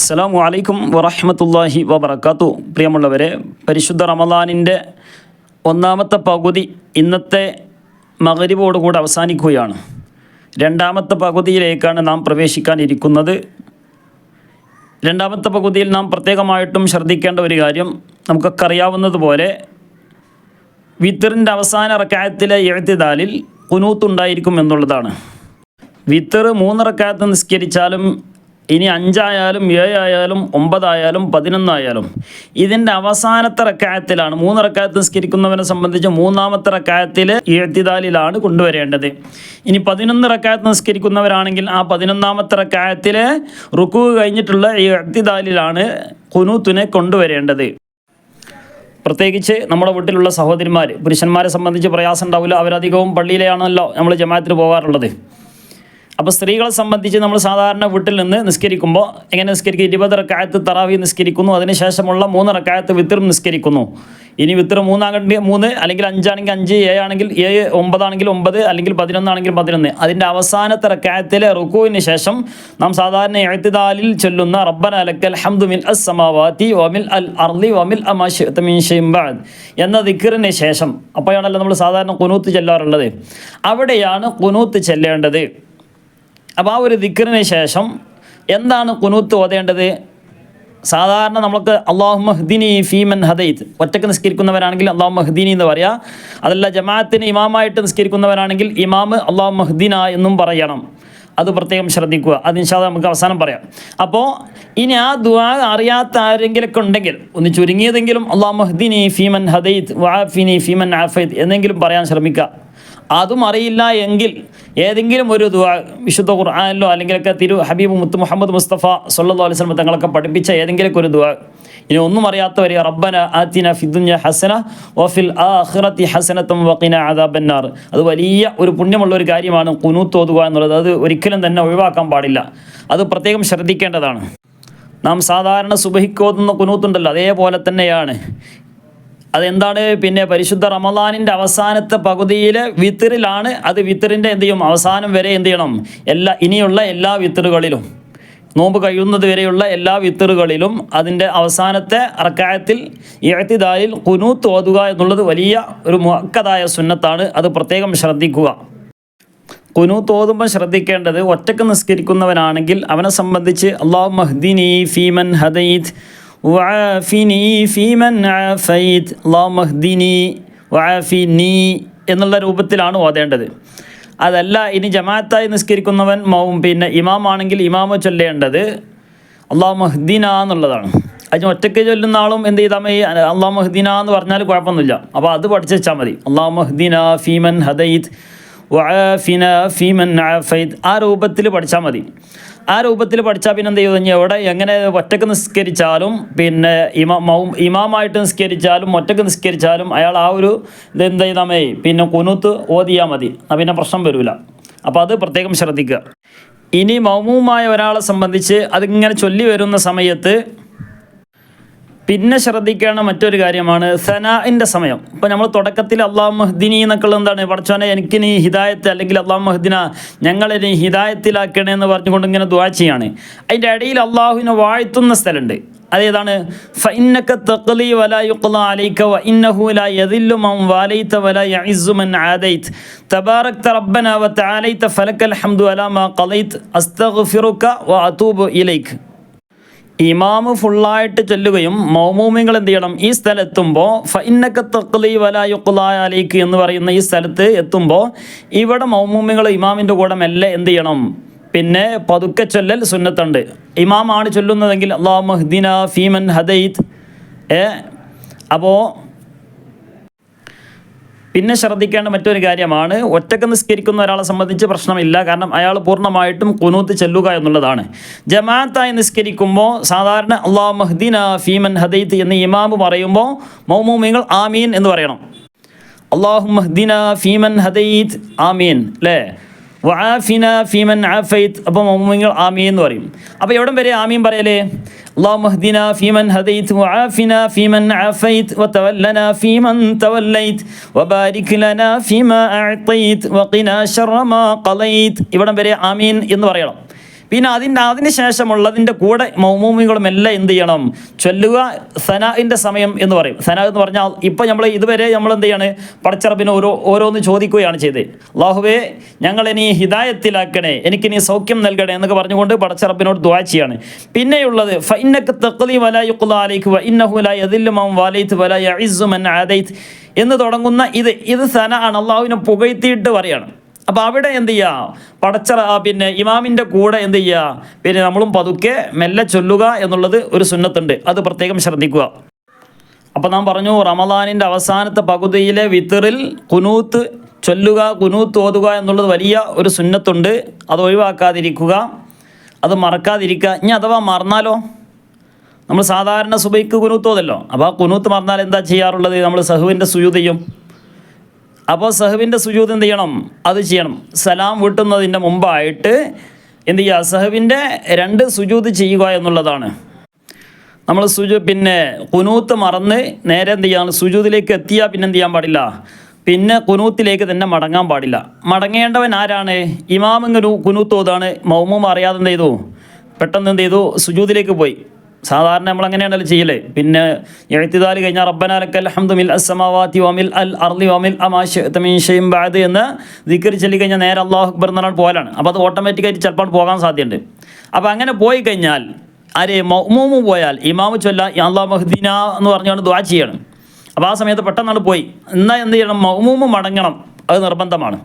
അസ്സലാമു അലൈക്കും വറഹ്മത്തുള്ളാഹി വബറകാതുഹു. പ്രിയമുള്ളവരെ, പരിശുദ്ധ റമദാനിൻ്റെ ഒന്നാമത്തെ പകുതി ഇന്നത്തെ മഗ്‌രിബോടുകൂടി അവസാനിക്കുകയാണ്. രണ്ടാമത്തെ പകുതിയിലേക്കാണ് നാം പ്രവേശിക്കാനിരിക്കുന്നത്. രണ്ടാമത്തെ പകുതിയിൽ നാം പ്രത്യേകമായിട്ടും ശ്രദ്ധിക്കേണ്ട ഒരു കാര്യം, നമുക്കൊക്കെ അറിയാവുന്നതുപോലെ വിത്തറിൻ്റെ അവസാന റക്അത്തിലെ ഇഅ്തിദാലിൽ ഖുനൂത്ത് ഉണ്ടായിരിക്കും എന്നുള്ളതാണ്. വിത്തർ 3 റക്അത്ത് നിസ്കരിച്ചാലും ഇനി 5 ആയാലും 7 ആയാലും 9 ആയാലും 11 ആയാലും ഇതിൻ്റെ അവസാനത്തെ റക്അത്തിലാണ്. 3 റക്അത്ത് നിസ്കരിക്കുന്നവനെ സംബന്ധിച്ച് മൂന്നാമത്തെ റക്അത്തിൽ ഇഅ്തിദാലിലാണ് കൊണ്ടുവരേണ്ടത്. ഇനി 11 റക്അത്ത് നിസ്കരിക്കുന്നവരാണെങ്കിൽ ആ 11ാമത്തെ റക്അത്തിൽ റുക്കൂ കഴിഞ്ഞിട്ടുള്ള ഇഅ്തിദാലിലാണ് ഖുനൂത്തിനെ കൊണ്ടുവരേണ്ടത്. പ്രത്യേകിച്ച് നമ്മുടെ വീട്ടിലുള്ള സഹോദരിമാർ, പുരുഷന്മാരെ സംബന്ധിച്ച് പ്രയാസം ഉണ്ടാവില്ല, അവരധികവും പള്ളിയിലാണല്ലോ നമ്മൾ ജമാഅത്തിന് പോകാറുള്ളത്. അപ്പോൾ സ്ത്രീകളെ സംബന്ധിച്ച് നമ്മൾ സാധാരണ വീട്ടിൽ നിന്ന് നിസ്കരിക്കുമ്പോൾ എങ്ങനെ നിസ്കരിക്കും? 20 റക്അത്ത് തറാവീഹ് നിസ്കരിക്കുന്നു, അതിനുശേഷമുള്ള 3 റക്അത്ത് വിത്തറും നിസ്കരിക്കുന്നു. ഇനി വിത്തർ 3 ആണെങ്കിൽ 3, അല്ലെങ്കിൽ 5 ആണെങ്കിൽ 5, 7 ആണെങ്കിൽ 7, 9 ആണെങ്കിൽ 9, അല്ലെങ്കിൽ 11 ആണെങ്കിൽ 11. അതിൻ്റെ അവസാനത്തെ റക്അത്തിലെ റുകൂഇന് ശേഷം നാം സാധാരണ ഇഅ്തിദാലിൽ ചൊല്ലുന്ന റബ്ബന ലക്കൽ ഹംദു മിൽ അസ്സമാവാതി വമിൽ അൽ അർളി വമിൽ അമാ ശിഅത മിൻ ഷൈഇൻ ബഅദ് എന്ന ദിക്റിന് ശേഷം, അപ്പോഴാണല്ലോ നമ്മൾ സാധാരണ ഖുനൂത്ത് ചൊല്ലാറുള്ളത്, അവിടെയാണ് ഖുനൂത്ത് ചൊല്ലേണ്ടത്. അപ്പോൾ ആ ഒരു ദിക്റിന് ശേഷം എന്താണ് ഖുനൂത്ത് ഓതേണ്ടത്? സാധാരണ നമുക്ക് അല്ലാഹുമ്മ ഹ്ദിനി ഫീമൻ ഹദൈത്, ഒറ്റക്ക് നിസ്കരിക്കുന്നവരാണെങ്കിൽ അല്ലാഹുമ്മ ഹ്ദിനി എന്ന് പറയാം. അതല്ല ജമാഅത്തിന് ഇമാമായിട്ട് നിസ്കരിക്കുന്നവരാണെങ്കിൽ ഇമാം അല്ലാഹുമ്മ ഹ്ദിന എന്നും പറയണം. അത് പ്രത്യേകം ശ്രദ്ധിക്കുക. അത് ഇൻഷാ അല്ലാഹ് നമുക്ക് അവസാനം പറയാം. അപ്പോൾ ഇനി ആ ദുആ അറിയാത്ത ആരെങ്കിലൊക്കെ ഉണ്ടെങ്കിൽ ഒന്ന് ചുരുങ്ങിയതെങ്കിലും അല്ലാഹുമ്മ ഹ്ദിനി ഫീമൻ ഹദൈത് വആഫിനി ഫീമൻ ആഫൈത് എന്നെങ്കിലും പറയാൻ ശ്രമിക്കുക. അതും അറിയില്ല എങ്കിൽ ഏതെങ്കിലും ഒരു ദുആ വിശുദ്ധ ഖുർആനിലോ അല്ലെങ്കിലൊക്കെ ഹബീബ് മുത്ത് മുഹമ്മദ് മുസ്തഫ സ്വല്ലല്ലാഹു അലൈഹി വസല്ലം തങ്ങളൊക്കെ പഠിപ്പിച്ച ഏതെങ്കിലുമൊക്കെ ഒരു ദുആ. ഇനി ഒന്നും അറിയാത്തവർ റബ്ബന ആതിന ഫിദ്ദുനിയ ഹസന വഫിൽ ആഖിറതി ഹസനത്തും വഖിന അദാബന്നാർ. അത് വലിയ ഒരു പുണ്യമുള്ള ഒരു കാര്യമാണ് ഖുനൂത്ത് ഓതുക എന്നുള്ളത്. അത് ഒരിക്കലും തന്നെ ഒഴിവാക്കാൻ പാടില്ല. അത് പ്രത്യേകം ശ്രദ്ധിക്കേണ്ടതാണ്. നാം സാധാരണ സുബഹിക്ക് ഓതുന്ന ഖുനൂത്തുണ്ടല്ലോ, അതേപോലെ തന്നെയാണ്. അതെന്താണ്? പിന്നെ പരിശുദ്ധ റമദാനിൻ്റെ അവസാനത്തെ പകുതിയിൽ വിത്തറിലാണ്. അത് വിത്തറിൻ്റെ എന്ത് ചെയ്യും? അവസാനം വരെ എന്ത് ചെയ്യണം? ഇനിയുള്ള എല്ലാ വിത്തറുകളിലും, നോമ്പ് കഴിയുന്നത് വരെയുള്ള എല്ലാ വിത്തറുകളിലും അതിൻ്റെ അവസാനത്തെ റക്അത്തിൽ ഇഅ്തിദാലിൽ ഖുനൂത്ത് ഓതുക എന്നുള്ളത് വലിയ ഒരു മുഅക്കദായ സുന്നത്താണ്. അത് പ്രത്യേകം ശ്രദ്ധിക്കുക. ഖുനൂത്ത് ഓതുമ്പോൾ ശ്രദ്ധിക്കേണ്ടത്, ഒറ്റക്ക് നിസ്കരിക്കുന്നവനാണെങ്കിൽ അവനെ സംബന്ധിച്ച് അല്ലാഹുമ്മ ഹ്ദിനി ഫീമൻ ഹദൈത് വആഫിനി ഫീമൻ ആഫൈത് അല്ലാഹുമ്മ ഹ്ദിനി വആഫിനി എന്നുള്ള രൂപത്തിലാണ് ഓതേണ്ടത്. അതല്ല ഇനി ജമാഅത്തായി നിസ്കരിക്കുന്നവൻ പിന്നെ ഇമാമാണെങ്കിൽ ഇമാമ ചൊല്ലേണ്ടത് അല്ലാഹുമ്മ ഹ്ദിന എന്നുള്ളതാണ്. അതിന് ഒറ്റയ്ക്ക് ചൊല്ലുന്ന ആളും എന്ത് ചെയ്താൽ മതി? അല്ലാഹുമ്മ ഹ്ദിന എന്ന് പറഞ്ഞാൽ കുഴപ്പമൊന്നുമില്ല. അപ്പോൾ അത് പഠിച്ച് വെച്ചാൽ മതി. അല്ലാഹുമ്മ ഹ്ദിന ഫീമൻ ഹദൈത് വആഫിന ഫീമൻ ആഫൈത് ആ രൂപത്തിൽ പഠിച്ചാൽ മതി. ആ രൂപത്തിൽ പഠിച്ചാൽ പിന്നെ എന്ത് ചെയ്തു? എവിടെ എങ്ങനെ ഒറ്റക്ക് നിസ്കരിച്ചാലും പിന്നെ ഇമാമായിട്ട് നിസ്കരിച്ചാലും ഒറ്റക്ക് നിസ്കരിച്ചാലും അയാൾ ആ ഒരു ഇതെന്ത് ചെയ്താൽ മതി? പിന്നെ ഖുനൂത്ത് ഓതിയാൽ മതി. പിന്നെ പ്രശ്നം വരില്ല. അപ്പോൾ അത് പ്രത്യേകം ശ്രദ്ധിക്കുക. ഇനി മൗമൂമായ ഒരാളെ സംബന്ധിച്ച് അതിങ്ങനെ ചൊല്ലി വരുന്ന സമയത്ത് പിന്നെ ശ്രദ്ധിക്കേണ്ട മറ്റൊരു കാര്യമാണ് സനാഇൻ്റെ സമയം. ഇപ്പോൾ നമ്മൾ തുടക്കത്തിൽ അല്ലാഹുമ്മ ഹ്ദിനി എന്നൊക്കെ എന്താണ്? പഠിച്ചോനെ എനിക്ക് നീ ഹിദായത്ത്, അല്ലെങ്കിൽ അല്ലാഹുമ്മ ഹ്ദിന ഞങ്ങളെ നീ ഹിദായത്തിലാക്കണേ എന്ന് പറഞ്ഞുകൊണ്ട് ഇങ്ങനെ ദുആ ചെയ്യാണ്. അതിൻ്റെ ഇടയിൽ അള്ളാഹുവിനെ വാഴ്ത്തുന്ന സ്ഥലമുണ്ട്. അതേതാണ്? ഫഇന്നക തഖ്ലി വലാ യുഖ്ലാ അലൈക വഇന്നഹു ലാ യദില്ലു മൻ വാലൈത വലാ യഇസ്സു മൻ ആദൈത തബാറക്ത റബ്ബനാ വതആലൈത ഫലക്കൽ ഹംദു അലാ മാ ഖളൈത അസ്തഗ്ഫിറുക വഅതൂബു ഇലൈക. ഇമാമ് ഫുള്ളായിട്ട് ചൊല്ലുകയും മൗമൂമിങ്ങൾ എന്ത് ചെയ്യണം? ഈ സ്ഥലത്തുമ്പോൾ ഫഇന്നക തഖ്ലി വലാ യുഖ്ലാ അലൈക എന്ന് പറയുന്ന ഈ സ്ഥലത്ത് എത്തുമ്പോൾ ഇവിടെ മൗമൂമികൾ ഇമാമിൻ്റെ കൂടെ മെല്ലെ എന്ത് ചെയ്യണം? പിന്നെ പതുക്കെ ചൊല്ലൽ സുന്നത്തുണ്ട്. ഇമാമാണ് ചൊല്ലുന്നതെങ്കിൽ അല്ലാഹുമ്മ ഹ്ദിന ഫീമൻ ഹദൈത്. അപ്പോൾ പിന്നെ ശ്രദ്ധിക്കേണ്ട മറ്റൊരു കാര്യമാണ്, ഒറ്റക്ക് നിസ്കരിക്കുന്ന ഒരാളെ സംബന്ധിച്ച് പ്രശ്നമില്ല. കാരണം അയാൾ പൂർണ്ണമായിട്ടും ഖുനൂത്ത് ചൊല്ലുക എന്നുള്ളതാണ്. ജമാഅത്തായി നിസ്കരിക്കുമ്പോൾ സാധാരണ അല്ലാഹുമ്മ ഹ്ദിന ഫീമൻ ഹദൈത് എന്ന് ഇമാം പറയുമ്പോൾ മൗമൂമിങ്ങൾ ആമീൻ എന്ന് പറയണം. അല്ലാഹുമ്മ ഹ്ദിന ഫീമൻ ഹദൈത് ആമീൻ അല്ലേ? വആഫിന ഫീമൻ ആഫൈത് അപ്പോൾ മൗമൂമിങ്ങൾ ആമീൻ എന്ന് പറയും. അപ്പോൾ എവിടം വരെ ആമീൻ പറയലേ? اللهم اهدنا فيمن هديت وعافنا فيمن عافيت وتولنا فيمن توليت وبارك لنا فيما أعطيت وقنا شر ما قضيت. ഇവിടം വരെ ആമീൻ എന്ന് പറയണം. പിന്നെ അതിന് ശേഷമുള്ളതിൻ്റെ കൂടെ മൗമൂമികളും എല്ലാം എന്ത് ചെയ്യണം, ചൊല്ലുക സനാഇൻ്റെ സമയം എന്ന് പറയും. സനാ എന്ന് പറഞ്ഞാൽ ഇപ്പം ഇതുവരെ നമ്മൾ എന്ത് ചെയ്യാണ്, പടച്ചറബിന് ഓരോന്ന് ചോദിക്കുകയാണ് ചെയ്തത്. അല്ലാഹുവേ ഞങ്ങളെ നീ ഹിദായത്തിലാക്കണേ, എനിക്ക് നീ സൗഖ്യം നൽകണേ എന്നൊക്കെ പറഞ്ഞുകൊണ്ട് പടച്ചറബിനോട് ദുആ ചെയ്യാണ്. പിന്നെയുള്ളത് ഫഇന്നക തഖ്ലി വലാ യുഖ്ലാ അലൈക വഇന്നഹു ലാ യദില്ലു മൻ വാലൈത വലാ യഇസ്സു മൻ ആദൈത എന്ന് തുടങ്ങുന്ന ഇത് സന ആണ്, അള്ളാഹുവിനെ പുകഴ്ത്തിയിട്ട് പറയാണ്. അപ്പോൾ അവിടെ എന്ത് ചെയ്യുക, പിന്നെ ഇമാമിൻ്റെ കൂടെ എന്ത് ചെയ്യുക, പിന്നെ നമ്മളും പതുക്കെ മെല്ലെ ചൊല്ലുക എന്നുള്ളത് ഒരു സുന്നത്തുണ്ട്, അത് പ്രത്യേകം ശ്രദ്ധിക്കുക. അപ്പോൾ നാം പറഞ്ഞു റമദാനിൻ്റെ അവസാനത്തെ പകുതിയിലെ വിത്തറിൽ കുനൂത്ത് ചൊല്ലുക, കുനൂത്ത് ഓതുക എന്നുള്ളത് വലിയ ഒരു സുന്നത്തുണ്ട്. അത് ഒഴിവാക്കാതിരിക്കുക, അത് മറക്കാതിരിക്കുക. ഇനി അഥവാ മറന്നാലോ, നമ്മൾ സാധാരണ സുബൈക്ക് കുനൂത്ത് ഓതല്ലോ, അപ്പോൾ ആ കുനൂത്ത് മറന്നാൽ എന്താ ചെയ്യാറുള്ളത്, നമ്മൾ സഹുവിൻ്റെ സുജൂദ് ചെയ്യും. അപ്പോൾ സഹുവിൻ്റെ സുജൂദ് എന്ത് ചെയ്യണം, അത് ചെയ്യണം. സലാം വീട്ടുന്നതിൻ്റെ മുമ്പായിട്ട് എന്ത് ചെയ്യുക, സഹുവിൻ്റെ 2 സുജൂദ് ചെയ്യുക എന്നുള്ളതാണ്. നമ്മൾ പിന്നെ കുനൂത്ത് മറന്ന് നേരെ എന്ത് ചെയ്യണം, സുജൂദിലേക്ക് എത്തിയാൽ പിന്നെ എന്ത് ചെയ്യാൻ പാടില്ല, പിന്നെ കുനൂത്തിലേക്ക് തന്നെ മടങ്ങാൻ പാടില്ല. മടങ്ങേണ്ടവൻ ആരാണ്, ഇമാമിങ് കുനൂത്ത് ഓതാണ്, മൗമൂം അറിയാതെ എന്ത് ചെയ്തു, പെട്ടെന്ന് എന്ത് ചെയ്തു, സുജൂദിലേക്ക് പോയി. സാധാരണ നമ്മൾ അങ്ങനെയാണല്ലോ ചെയ്യല്. പിന്നെ ഇഅ്തിദാൽ കഴിഞ്ഞാൽ റബ്ബനാ ലക്കൽ ഹംദു മിൽ അസ്സമാവാതി വമിൽ അൽ അർളി വമിൽ അമാ ശിഅ്ത മിൻ ഷൈഇൻ ബഅദ് എന്ന് ദിക്ർ ചൊല്ലി കഴിഞ്ഞാൽ നേരെ അല്ലാഹു അക്ബർ എന്ന് പറഞ്ഞാൽ പോലാണ്. അപ്പോൾ അത് ഓട്ടോമാറ്റിക്കായിട്ട് ചിലപ്പോൾ പോകാൻ സാധ്യതയുണ്ട്. അപ്പോൾ അങ്ങനെ പോയി കഴിഞ്ഞാൽ മഅ്മൂമ് പോയാൽ ഇമാമ് ചൊല്ല അല്ലാഹു മഹ്ദിന എന്ന് പറഞ്ഞുകൊണ്ട് ദുആ ചെയ്യണം. അപ്പോൾ ആ സമയത്ത് പെട്ടെന്നാണ് പോയി, എന്നാൽ എന്ത് ചെയ്യണം, മഅ്മൂമ് മടങ്ങണം, അത് നിർബന്ധമാണ്.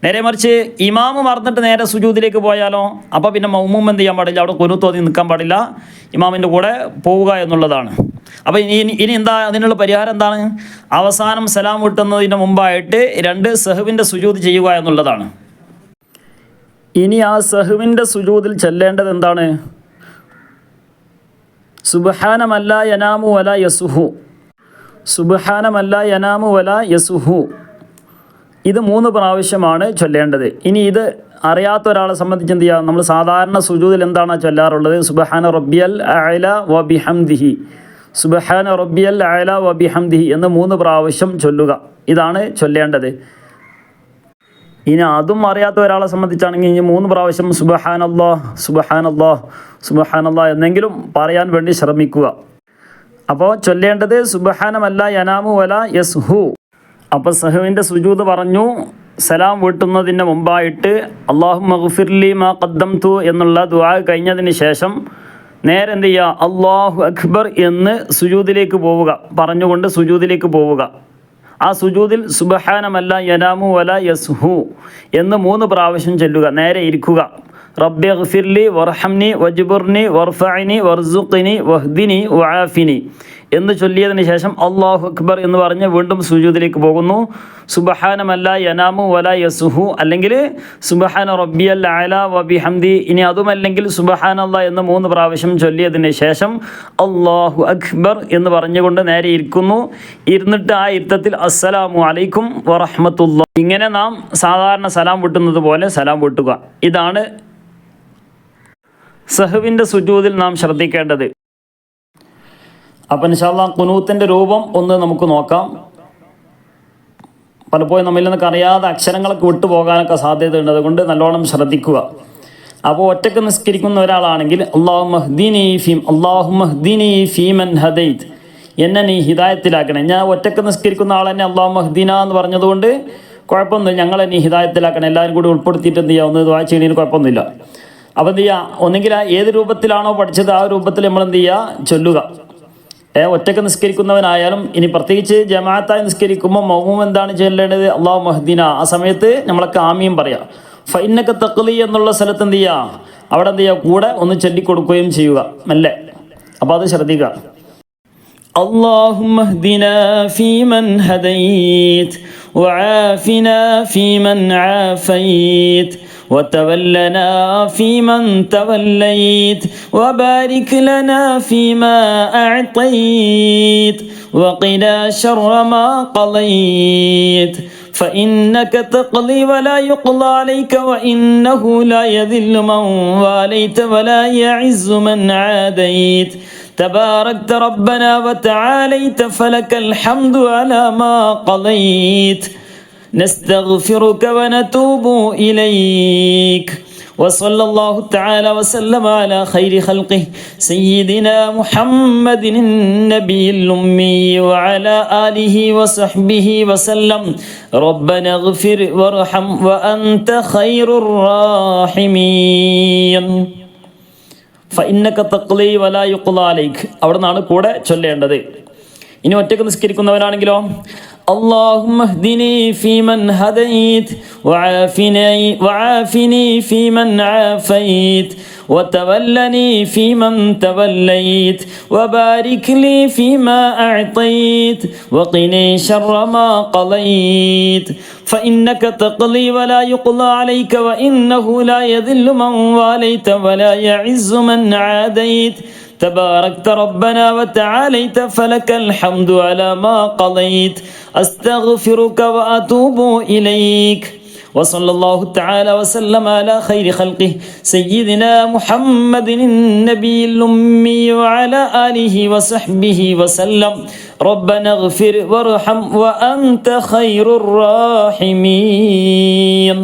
നേരെ മറിച്ച് ഇമാമ് മറന്നിട്ട് നേരെ സുജൂദിലേക്ക് പോയാലോ, അപ്പോൾ പിന്നെ മൗമൂം എന്ത് ചെയ്യാൻ പാടില്ല, അവിടെ കുനൂത്ത് ഓതി നിൽക്കാൻ പാടില്ല, ഇമാമിൻ്റെ കൂടെ പോവുക എന്നുള്ളതാണ്. അപ്പോൾ ഇനി എന്താ അതിനുള്ള പരിഹാരം എന്താണ്, അവസാനം സലാം വീട്ടുന്നതിന് മുമ്പായിട്ട് 2 സഹുവിൻ്റെ സുജൂദ് ചെയ്യുക എന്നുള്ളതാണ്. ഇനി ആ സഹുവിൻ്റെ സുജൂദിൽ ചെല്ലേണ്ടത് എന്താണ്, സുബ്ഹാനമല്ലാ യനാമു വലാ യസുഹു, സുബ്ഹാനമല്ലാ യനാമു വലാ യസുഹു, ഇത് 3 പ്രാവശ്യമാണ് ചൊല്ലേണ്ടത്. ഇനി ഇത് അറിയാത്ത ഒരാളെ സംബന്ധിച്ച് എന്ത് ചെയ്യുക, നമ്മൾ സാധാരണ സുജൂദിൽ എന്താണ് ചൊല്ലാറുള്ളത്, സുബ്ഹാന റബ്ബിയൽ അഅല വ ബിഹംദിഹി, സുബ്ഹാന റബ്ബിയൽ അഅല വ ബിഹംദിഹി എന്ന് 3 പ്രാവശ്യം ചൊല്ലുക, ഇതാണ് ചൊല്ലേണ്ടത്. ഇനി അതും അറിയാത്ത ഒരാളെ സംബന്ധിച്ചാണെങ്കിൽ ഇനി 3 പ്രാവശ്യം സുബ്ഹാനല്ലാഹ് സുബ്ഹാനല്ലാഹ് സുബ്ഹാനല്ലാഹ് എന്നെങ്കിലും പറയാൻ വേണ്ടി ശ്രമിക്കുക. അപ്പോൾ ചൊല്ലേണ്ടത് സുബ്ഹാനമല്ലാ യനാമു വലാ യസ്ഹു. അപ്പോൾ സഹുവിൻ്റെ സുജൂദ് പറഞ്ഞു, സലാം വീട്ടുന്നതിന് മുമ്പായിട്ട് അല്ലാഹുമ്മ ഗ്ഫിർലി മാ ഖദ്ദംതു എന്നുള്ള ദുആ കഴിഞ്ഞതിന് ശേഷം നേരെ എന്ത് ചെയ്യുക, അല്ലാഹു അക്ബർ എന്ന് സുജൂദിലേക്ക് പോവുക, പറഞ്ഞുകൊണ്ട് സുജൂദിലേക്ക് പോവുക. ആ സുജൂദിൽ സുബ്ഹാനമല്ലാ യനാമു വലാ യസ്ഹു എന്ന് 3 പ്രാവശ്യം ചൊല്ലുക, നേരെ ഇരിക്കുക. റബ്ബി ഗ്ഫിർലി വർഹംനി വജ്ബുർനി വർഫഅനി വർസുഖ്നി വഹ്ദിനി വആഫിനി എന്ന് ചൊല്ലിയതിന് ശേഷം അല്ലാഹു അക്ബർ എന്ന് പറഞ്ഞ് വീണ്ടും സുജൂദിലേക്ക് പോകുന്നു. സുബ്ഹാനമല്ലാ യനാമു വലാ യസ്ഹു അല്ലെങ്കിൽ സുബ്ഹാന റബ്ബിയൽ അഅല വ ബിഹംദി, ഇനി അതുമല്ലെങ്കിൽ സുബ്ഹാനല്ലാഹ് എന്ന് 3 പ്രാവശ്യം ചൊല്ലിയതിന് ശേഷം അല്ലാഹു അക്ബർ എന്ന് പറഞ്ഞുകൊണ്ട് നേരെ ഇരിക്കുന്നു. ഇരുന്നിട്ട് ആ ഇരുത്തത്തിൽ അസ്സലാമു അലൈക്കും വറഹ്മത്തുള്ളാഹി, ഇങ്ങനെ നാം സാധാരണ സലാം വീട്ടുന്നത് പോലെ സലാം വീട്ടുക. ഇതാണ് സഹുവിൻ്റെ സുജൂദിൽ നാം ശ്രദ്ധിക്കേണ്ടത്. അപ്പം ഇൻഷാ അല്ലാഹ് ഖുനൂത്തിൻ്റെ രൂപം ഒന്ന് നമുക്ക് നോക്കാം. പലപ്പോഴും നമ്മിൽ നിന്നൊക്കെ അറിയാതെ അക്ഷരങ്ങളൊക്കെ വിട്ടുപോകാനൊക്കെ സാധ്യതയുണ്ട്, അതുകൊണ്ട് നല്ലോണം ശ്രദ്ധിക്കുക. അപ്പോൾ ഒറ്റക്ക് നിസ്കരിക്കുന്ന ഒരാളാണെങ്കിൽ അല്ലാഹുമ്മ ഹ്ദിനി ഫീമൻ ഹദൈത്, എന്നെ നീ ഹിദായത്തിലാക്കണേ. ഞാൻ ഒറ്റക്ക് നിസ്കരിക്കുന്ന ആൾ തന്നെ അല്ലാഹുമ്മ ഹ്ദിന എന്ന് പറഞ്ഞതുകൊണ്ട് കുഴപ്പമൊന്നുമില്ല, ഞങ്ങളെ നീ ഹിദായത്തിലാക്കണം, എല്ലാവരും കൂടി ഉൾപ്പെടുത്തിയിട്ട് എന്ത് ചെയ്യുക, ഒന്ന് ദുആ ചെയ്യുന്നതിന് കുഴപ്പമൊന്നുമില്ല. അപ്പോൾ എന്ത് ചെയ്യുക, ഒന്നെങ്കിൽ ഏത് രൂപത്തിലാണോ പഠിച്ചത് ആ രൂപത്തിൽ നമ്മൾ എന്ത് ചെയ്യുക, ചൊല്ലുക. ഒറ്റക്ക് നിസ്കരിക്കുന്നവനായാലും ഇനി പ്രത്യേകിച്ച് ജമാഅത്തായി നിസ്കരിക്കുമ്പോൾ മൗമൂം എന്താണ് ചൊല്ലേണ്ടത്, അല്ലാഹു മഹ്ദിന. ആ സമയത്ത് നമ്മളൊക്കെ ആമീൻ പറയാം. ഫഇന്നക തഖ്ലി എന്നുള്ള സ്ഥലത്ത് എന്ത് ചെയ്യുക, അവിടെ എന്ത് ചെയ്യുക, കൂടെ ഒന്ന് ചൊല്ലിക്കൊടുക്കുകയും ചെയ്യുക മെല്ലെ. അപ്പോൾ അത് ശ്രദ്ധിക്കുക. اللهم اهدنا فيمن هديت وعافنا فيمن عافيت وتولنا فيمن توليت وبارك لنا فيما أعطيت وقنا شر ما قضيت فإنك تقضي ولا يقضى عليك وإنه لا يذل من واليت ولا يعز من عاديت تباركت ربنا وتعاليت فلك الحمد على ما قضيت نستغفرك ونتوب إليك وصلى الله تعالى وسلم على خير خلقه سيدنا محمد النبي الأمي وعلى آله وصحبه وسلم ربنا اغفر وارحم وأنت خير الراحمين فإنك تقضي ولا يقضى عليك. അവിടെ നിന്നാണ് കൂടെ ചൊല്ലേണ്ടത്. ഇനി ഒറ്റയ്ക്ക് നിസ്കരിക്കുന്നവനാണെങ്കിലോ اللهم اهدني فيمن هديت وعافني فيمن عافيت وتولني فيمن توليت وبارك لي فيما أعطيت وقني شر ما قضيت فإنك تقضي ولا يقضى عليك وإنه لا يذل من واليت ولا يعز من عاديت تباركت ربنا وتعاليت فلك الحمد على ما قضيت أستغفرك وأتوب إليك. وصلى الله تعالى وسلم على خير خلقه سيدنا محمد النبي الأمي وعلى آله وصحبه وسلم ربنا اغفر وارحم وأنت خير الراحمين.